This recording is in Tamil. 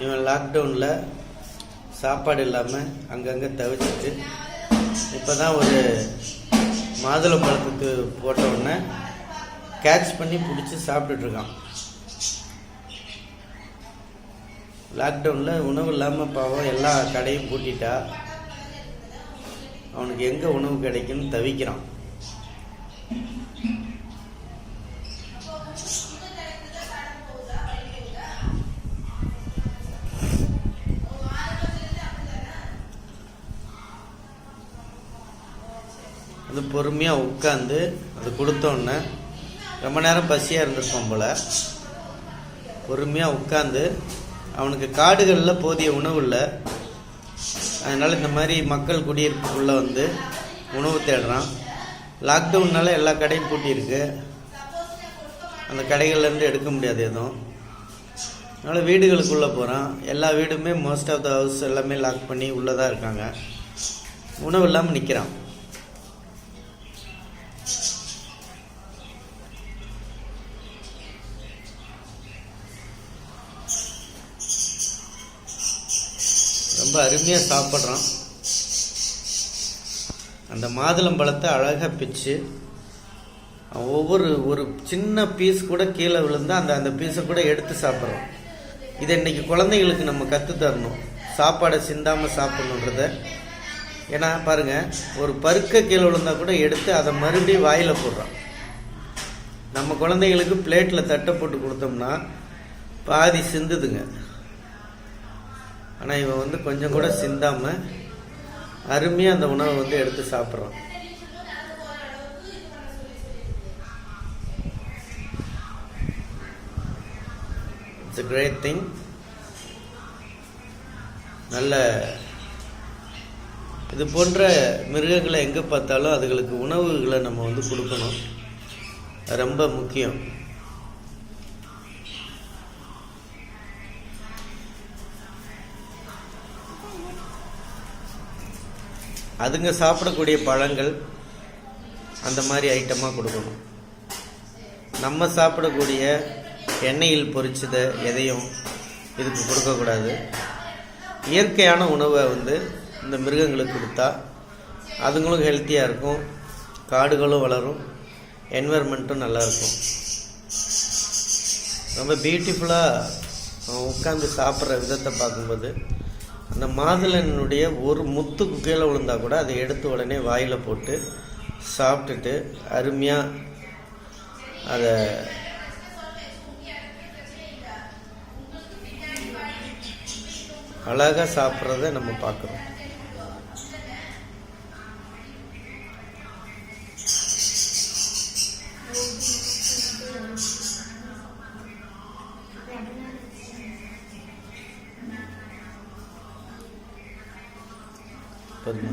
இவன் லாக்டவுனில் சாப்பாடு இல்லாமல் அங்கங்கே தவிச்சிட்டு இப்போ தான் ஒரு மாதுளை பழத்துக்கு போட்ட உடனே கேட்ச் பண்ணி பிடிச்சி சாப்பிட்டுட்ருக்கான். லாக்டவுனில் உணவு இல்லாமல் பாவம் எல்லா கடையும் பூட்டிட்டா அவனுக்கு எங்கே உணவு கிடைக்குன்னு தவிக்கிறான். அது பொறுமையாக உட்காந்து அது கொடுத்தோன்னே ரொம்ப நேரம் பசியாக இருந்திருப்பான் போல். பொறுமையாக உட்காந்து அவனுக்கு காடுகளில் போதிய உணவு இல்லை, அதனால் இந்த மாதிரி மக்கள் குடியிருப்புக்குள்ளே வந்து உணவு தேடுறான். லாக்டவுன்னால எல்லா கடையும் பூட்டியிருக்கு, அந்த கடைகள்லேருந்து எடுக்க முடியாது எதுவும். அதனால் வீடுகளுக்குள்ளே போகிறான். எல்லா வீடுமே மோஸ்ட் ஆஃப் த ஹவுஸ் எல்லாமே லாக் பண்ணி உள்ளே தான் இருக்காங்க. உணவு இல்லாமல் நிற்கிறான். ரொம்ப அருமையாக சாப்பிட்றான். அந்த மாதுளம்பழத்தை அழகாக பிச்சு ஒரு சின்ன பீஸ் கூட கீழே விழுந்தால் அந்த பீஸை கூட எடுத்து சாப்பிட்றோம். இதை இன்றைக்கி குழந்தைங்களுக்கு நம்ம கற்றுத்தரணும், சாப்பாடை சிந்தாமல் சாப்பிட்ணுன்றத. ஏன்னா பாருங்கள், ஒரு பருக்க கீழே விழுந்தால் கூட எடுத்து அதை மறுபடியும் வாயில் போடுறான். நம்ம குழந்தைங்களுக்கு பிளேட்டில் தட்டை போட்டு கொடுத்தோம்னா பாதி சிந்துதுங்க. ஆனால் இவன் வந்து கொஞ்சம் கூட சிந்தாமல் அருமையாக அந்த உணவை வந்து எடுத்து சாப்பிட்றான். It's a great thing. நல்ல இது போன்ற மிருகங்களை எங்கே பார்த்தாலும் அதுகளுக்கு உணவுகளை நம்ம வந்து கொடுக்கணும், ரொம்ப முக்கியம். அதுங்க சாப்பிடக்கூடிய பழங்கள் அந்த மாதிரி ஐட்டமாக கொடுக்கணும். நம்ம சாப்பிடக்கூடிய எண்ணெயில் பொரிச்சதை எதையும் இதுக்கு கொடுக்கக்கூடாது. இயற்கையான உணவை வந்து இந்த மிருகங்களுக்கு கொடுத்தா அதுங்களும் ஹெல்த்தியாக இருக்கும், காடுகளும் வளரும், என்விரான்மெண்ட்டும் நல்லாயிருக்கும். ரொம்ப பியூட்டிஃபுல்லாக உட்காந்து சாப்பிட்ற விதத்தை பார்க்கும்போது அந்த மாதுளனுடைய ஒரு முத்துக்கு கீழே விழுந்தால் கூட அதை எடுத்து உடனே வாயில் போட்டு சாப்பிட்டுட்டு அருமையாக அதை அழகாக சாப்பிட்றத நம்ம பார்க்குறோம். பத்மா